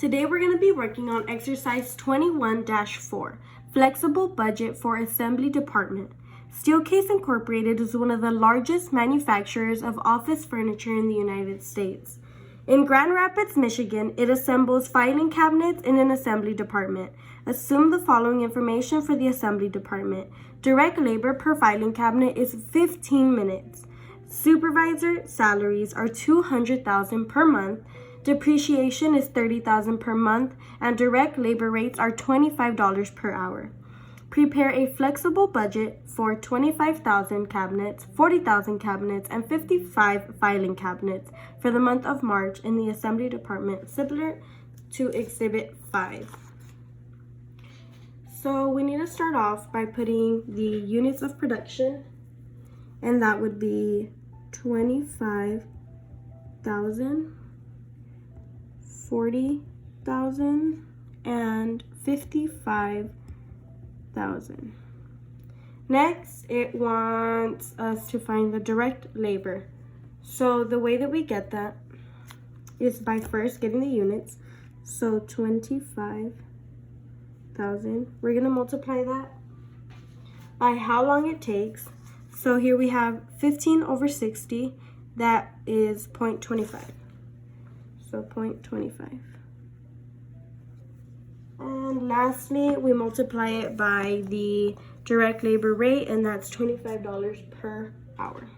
Today we're going to be working on exercise 21-4, Flexible Budget for Assembly Department. Steelcase Incorporated is one of the largest manufacturers of office furniture in the United States. In Grand Rapids, Michigan, it assembles filing cabinets in an assembly department. Assume the following information for the assembly department. Direct labor per filing cabinet is 15 minutes. Supervisor salaries are $200,000 per month. Depreciation is $30,000 per month, and direct labor rates are $25 per hour. Prepare a flexible budget for 25,000 cabinets, 40,000 cabinets, and 55 filing cabinets for the month of March in the assembly department, similar to Exhibit 5. So we need to start off by putting the units of production, and that would be 25,000, 40,000, and 55,000. Next, it wants us to find the direct labor. So the way that we get that is by first getting the units. So 25,000. We're going to multiply that by how long it takes. So here we have 15 over 60. That is 0.25. So 0.25. And lastly, we multiply it by the direct labor rate, and that's $25 per hour.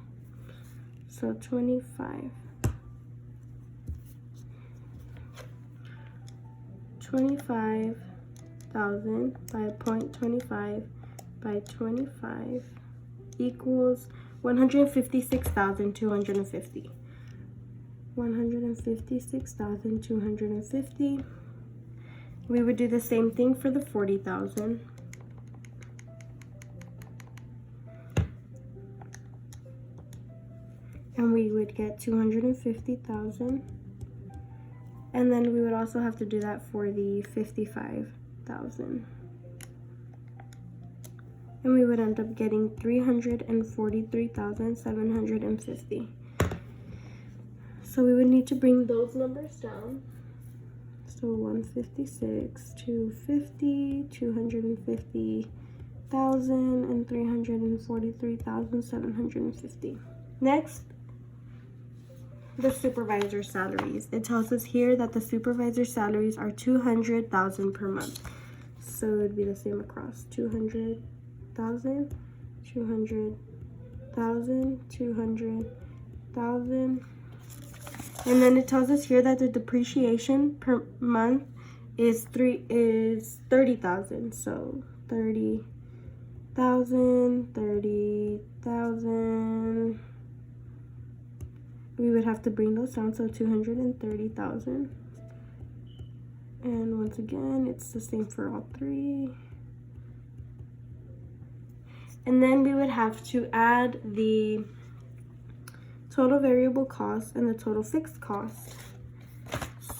So 25,000 by 0.25 by 25 equals 156,250. 156,250. We would do the same thing for the 40,000. And we would get 250,000. And then we would also have to do that for the 55,000. And we would end up getting 343,750. So we would need to bring those numbers down. So 156, 250, 250,000, and 343,750. Next, the supervisor salaries. It tells us here that the supervisor salaries are $200,000 per month. So it would be the same across. 200,000, 200,000, 200,000. And then it tells us here that the depreciation per month is 30,000. So 30,000, 30,000. We would have to bring those down, so 230,000. And once again, it's the same for all three. And then we would have to add the total variable cost and the total fixed cost.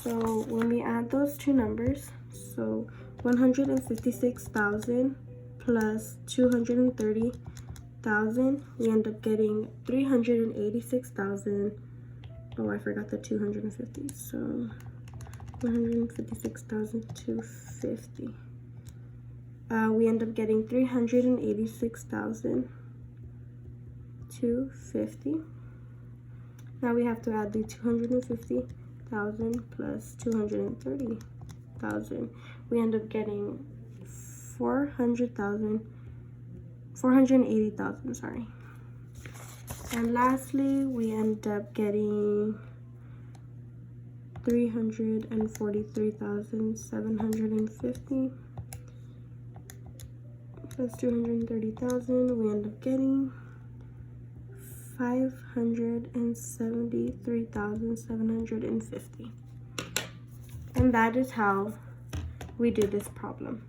So when we add those two numbers, so 156,000 plus 230,000, we end up getting 386,000. Oh, I forgot the 250. So 156,250. We end up getting 386,250. Now we have to add the 250,000 plus 230,000. We end up getting 480,000, sorry. And lastly, we end up getting 343,750 plus 230,000. We end up getting 573,750. And that is how we do this problem.